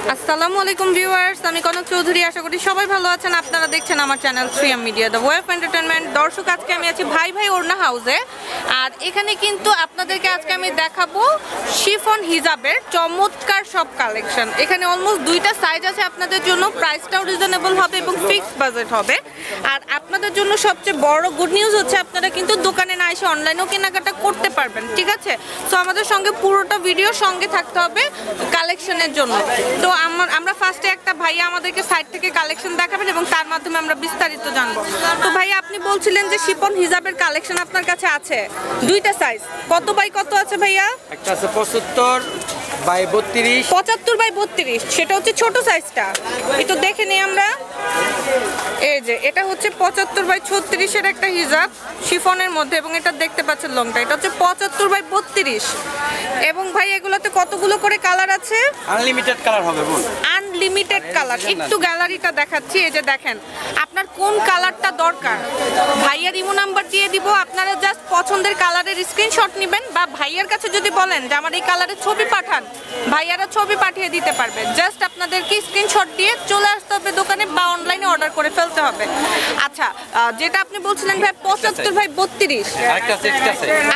আসসালামু আলাইকুম ভিউয়ার্স, আমি কনক চৌধুরী। আশা করি সবাই ভালো আছেন। আপনারা দেখছেন আমার channel 3M media the way of entertainment. দর্শক, আজকে আমি আছি ভাই ভাই ওড়না হাউসে। আর এখানে কিন্তু আপনাদেরকে আজকে আমি দেখাবো শিফন হিজাবের চমৎকার সব কালেকশন। এখানে অলমোস্ট দুইটা সাইজ আছে আপনাদের জন্য, প্রাইসটাও রিজনেবল হবে এবং ফিক্সড বাজেট হবে। আর আপনাদের জন্য সবচেয়ে বড় গুড নিউজ হচ্ছে আপনারা কিন্তু দোকানে না এসে অনলাইনেও কেনাকাটা করতে পারবেন, ঠিক আছে? সো আমাদের সঙ্গে পুরোটা ভিডিও সঙ্গে থাকতে হবে কালেকশনের জন্য। তো আমরা ফার্স্টে একটা ভাইয়া আমাদেরকে সাইড থেকে কালেকশন দেখাবেন এবং তার মাধ্যমে আমরা বিস্তারিত জানবো। তো ভাইয়া, আপনি বলছিলেন যে শিফন হিজাবের কালেকশন আপনার কাছে আছে দুইটা সাইজ, কত বাই কত আছে ভাইয়া? একটা আছে 75 বাই 32। 75 বাই 32, সেটা হচ্ছে ছোট সাইজটা। একটু দেখে নিই আমরা। এই যে এটা হচ্ছে 75 বাই 36 এর একটা হিজাব শিফনের মধ্যে, এবং এটা দেখতে পাচ্ছেন লংটা, এটা হচ্ছে 75 বাই 32। এবং ভাই এগুলোতে কতগুলো করে কালার আছে? আনলিমিটেড কালার হবে বোন, আনলিমিটেড কালার। একটু গ্যালারিটা দেখাচ্ছি। এই যে দেখেন, আপনার কোন কালারটা দরকার ভাইয়ার ইমো নাম্বার দিয়ে দিব। আপনারা জাস্ট পছন্দের কালারের স্ক্রিনশট নেবেন, বা ভাইয়ার কাছে যদি বলেন যে আমার এই কালারের ছবি পাঠান, ভাইয়ারা ছবি পাঠিয়ে দিতে পারবে। জাস্ট আপনাদেরকে স্ক্রিনশট দিয়ে চলে আসতে হবে দোকানে, বা অনলাইনে অর্ডার করে ফেলতে হবে। আচ্ছা, যেটা আপনি বলছিলেন ভাই 75 বাই 32,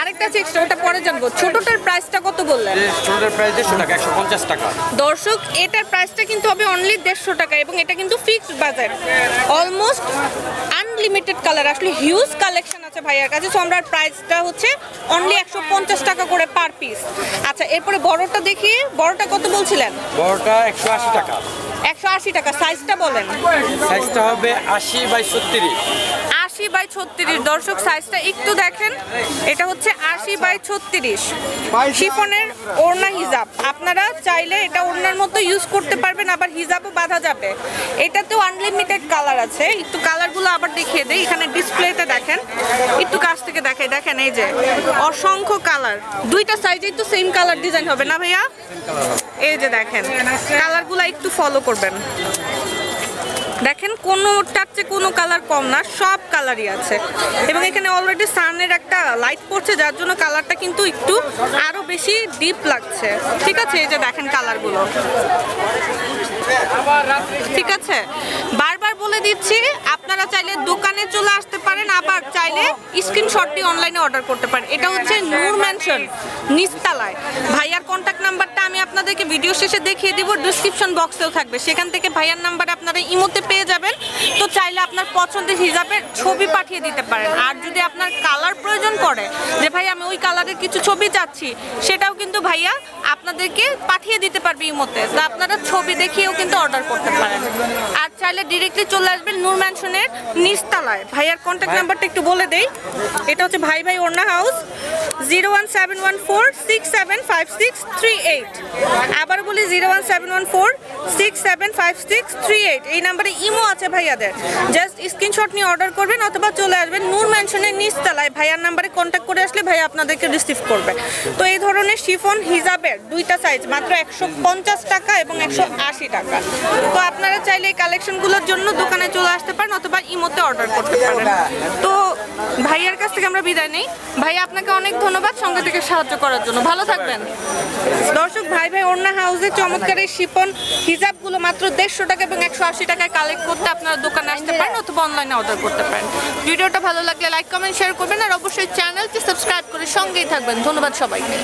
আরেকটা এক্সট্রা, ওটা পরে জানবো। ছোটটার প্রাইসটা কত বললেন? ছোটটার প্রাইস 150 টাকা, 150 টাকা। দর্শক, এটার প্রাইসটা কিন্তু হবে অনলি 150 টাকা, এবং এটা কিন্তু fixed budget. Almost unlimited colour, আসলে হিউজ কালেকশন আছে ভাইয়ার কাছে। সো আমরা প্রাইসটা হচ্ছে অনলি 150 টাকা করে পার পিস। আচ্ছা, এরপরে বড়টা দেখি। বড়টা কত বলছিলেন? বড়টা 180 টাকা। 180 টাকা। সাইজটা বলেন। সাইজটা হবে 80 বাই 36। 80 বাই 36। দর্শক, সাইজটা একটু দেখেন, এটা হচ্ছে 80 বাই 36 শিফনের ওড়না হিজাব। আপনারা চাইলে এটা ওড়নার মতো ইউজ করতে পারবেন, আবার হিজাবও বাঁধা যাবে। এটাতেও আনলিমিটেড কালার আছে। একটু কালারগুলো আবার দেখিয়ে দেই। এখানে ডিসপ্লেতে দেখেন, একটু কাছ থেকে দেখাই। দেখেন, এই যে অসংখ্য কালার, দুইটা সাইজেই তো সেম কালার ডিজাইন হবে না ভাইয়া? এই যে দেখেন, কালারগুলো একটু ফলো করবেন। দেখেন, কোনোটার চেয়ে কোনো কালার কম না, সব কালারই আছে। এবং এখানে অলরেডি সানের একটা লাইট পড়ছে, যার জন্য কালারটা কিন্তু একটু আরো বেশি ডিপ লাগছে, ঠিক আছে? এই যে দেখেন কালারগুলো, ঠিক আছে? বারবার বলে দিচ্ছি, আপনারা চাইলে দোকানে চলে আসতে পারেন, আবার চাইলে স্ক্রিনশট দিয়ে অনলাইনে অর্ডার করতে পারেন। এটা হচ্ছে নূর ম্যানশন, নিচতলায়। ভাইয়ার কন্ট্যাক্ট নাম্বারটা আমি আপনাদেরকে ভিডিও শেষে দেখিয়ে দিব, ডিসক্রিপশন বক্সেও থাকবে। সেখান থেকে ভাইয়ার নাম্বার আপনারা ইমোতে পেয়ে যাবেন। তো চাইলে আপনার পছন্দের হিজাবের ছবি পাঠিয়ে দিতে পারেন। আর যদি আপনার কালার প্রয়োজন পড়ে, যে ভাই আমি ওই কালারের কিছু ছবি চাচ্ছি, সেটাও কিন্তু ভাইয়া আপনাদেরকে পাঠিয়ে দিতে পারবে ইমোতে। তো আপনারা ছবি দেখিয়েও কিন্তু অর্ডার করতে পারেন। আর চাইলে ডিরেক্টলি চলে আসবেন নূর ম্যানশনের নিচতলায়। ভাইয়ার কন্ট্যাক্ট নাম্বারটা একটু বলে দেই। এটা হচ্ছে ভাই ভাই ওড়না হাউস, 01714675638। আবার বলি 01714675638। এই নাম্বারে ইমো আছে ভাইয়াদের। জাস্ট স্ক্রিনশট নিয়ে অর্ডার করবেন, অথবা চলে আসবেন নূর ম্যানশনের নিচতলায়। ভাইয়ার নাম্বারে কন্ট্যাক্ট করে আসলে ভাইয়া আপনাদেরকে রিসিভ করবে। তো এই ধরনের শিফন হিজাবের দুইটা সাইজ মাত্র 150 টাকা এবং 180 টাকা। তো আপনারা চাইলে এই কালেকশনগুলোর জন্য দোকানে চলে আসতে পারেন, অথবা ইমোতে অর্ডার করতে পারেন। তো ভাইয়ার কাছ থেকে আমরা বিদায় নেই। ভাইয়া, আপনাকে অনেক ধন্যবাদ সঙ্গে থেকে সাহায্য করার জন্য। ভালো থাকবেন। দর্শক, ভাই ভাই ওড়না হাউসে চমৎকার এই শিফন হিজাবগুলো মাত্র 150 টাকা এবং 180 টাকায় কালেক্ট করতে আপনারা দোকানে আসতে পারেন, অথবা অনলাইনে অর্ডার করতে পারেন। ভিডিওটা ভালো লাগলে লাইক কমেন্ট শেয়ার করবেন, আর অবশ্যই চ্যানেলটি সাবস্ক্রাইব করে সঙ্গেই থাকবেন। ধন্যবাদ সবাইকে।